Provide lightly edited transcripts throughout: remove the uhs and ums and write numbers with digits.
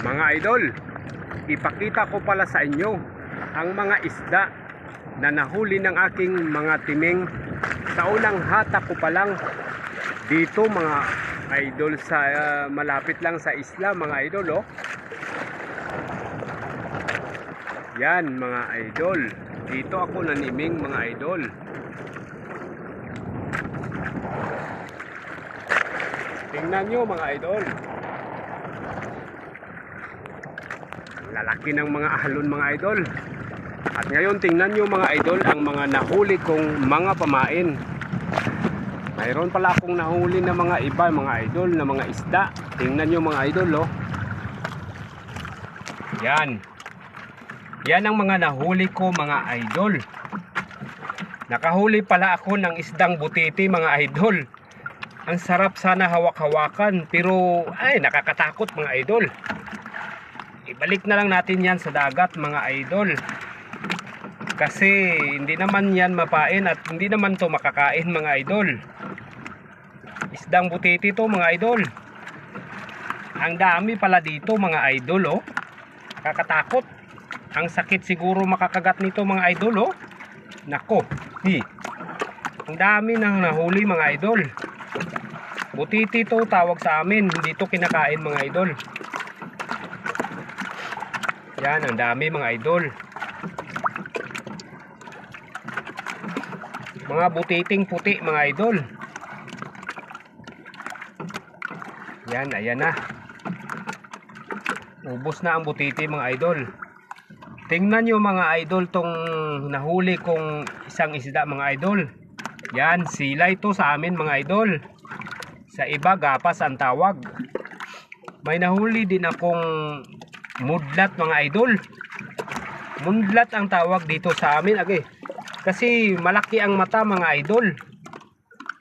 Mga idol, ipakita ko pala sa inyo ang mga isda na nahuli ng aking mga timing sa unang hatak ko pa lang dito mga idol sa malapit lang sa isla mga idol oh. Yan mga idol, dito ako naniming mga idol. Tingnan nyo mga idol, lalaki ng mga ahalon mga idol. At ngayon tingnan nyo mga idol ang mga nahuli kong mga pamain. Mayroon pala akong nahuli na mga iba mga idol na mga isda. Tingnan nyo mga idol oh. Yan. Yan ang mga nahuli ko mga idol. Nakahuli pala ako ng isdang butiti mga idol. Ang sarap sana hawak-hawakan pero ay nakakatakot mga idol. Ibalik na lang natin yan sa dagat mga idol. Kasi hindi naman yan mapain at hindi naman to makakain mga idol. Isdang butiti to mga idol. Ang dami pala dito mga idol oh. Nakakatakot. Ang sakit siguro makakagat nito mga idol oh. Nako. Ang dami nang nahuli mga idol. Butiti to tawag sa amin. Hindi to kinakain mga idol. Yan, ang dami mga idol. Mga butiting puti mga idol. Yan, ayan na. Ubos na ang butiti mga idol. Tingnan nyo mga idol tong nahuli kong isang isda mga idol. Yan, silay to sa amin mga idol. Sa iba gapas ang tawag. May nahuli din akong mudlat mga idol. Mudlat ang tawag dito sa amin agi. Kasi malaki ang mata mga idol.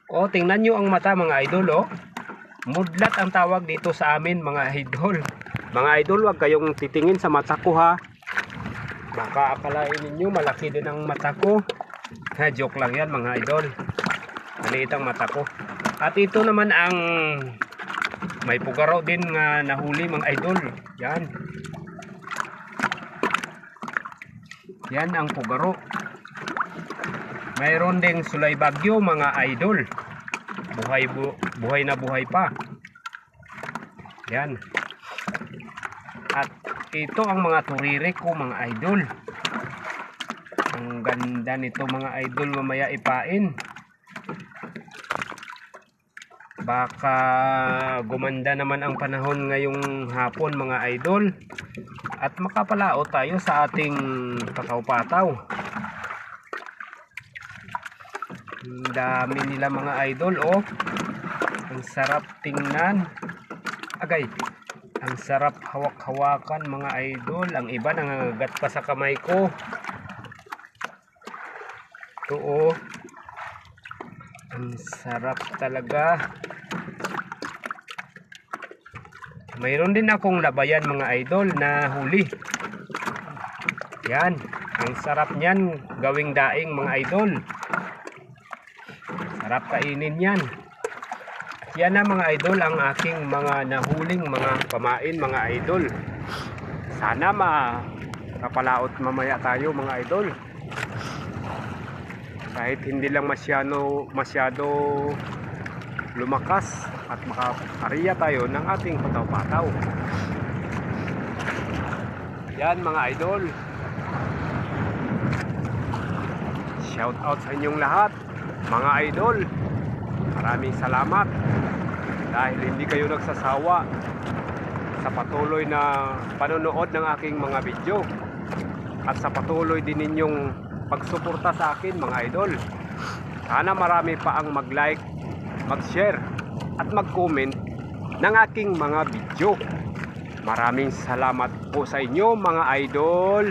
O tingnan nyo ang mata mga idol oh. Mudlat ang tawag dito sa amin mga idol. Mga idol, wag kayong titingin sa mata ko ha. Baka akalain ninyo malaki din ang mata ko. Ha, joke lang yan mga idol. Maliit ang mata ko. At ito naman ang may pugaro din nga nahuli mga idol. Yan. Yan ang pugaro. Mayroon ding sulay bagyo mga idol. Buhay na buhay pa. Yan. At ito ang mga turiri ko mga idol. Ang ganda nito mga idol, mamaya ipain. Baka gumanda naman ang panahon ngayong hapon mga idol. At makapalao tayo sa ating pakaw-pataw. Ang dami nila mga idol oh. Ang sarap tingnan. Agay. Ang sarap hawak-hawakan mga idol. Ang iba nangangagat pa sa kamay ko. Ito oh. Ang sarap talaga. Mayroon din akong labayan mga idol na huli. Yan. Ang sarap niyan gawing daing mga idol. Sarap kainin yan. Yan na mga idol ang aking mga nahuling mga pamain mga idol. Sana makapalaot mamaya tayo mga idol. Kahit hindi lang masyado lumakas at makakariya tayo ng ating pataw-pataw. Yan mga idol. Shout out sa inyong lahat mga idol. Maraming salamat dahil hindi kayo nagsasawa sa patuloy na panonood ng aking mga video at sa patuloy din ninyong pagsuporta sa akin mga idol. Sana marami pa ang mag-like, mag-share at mag-comment ng aking mga video. Maraming salamat po sa inyo mga idol.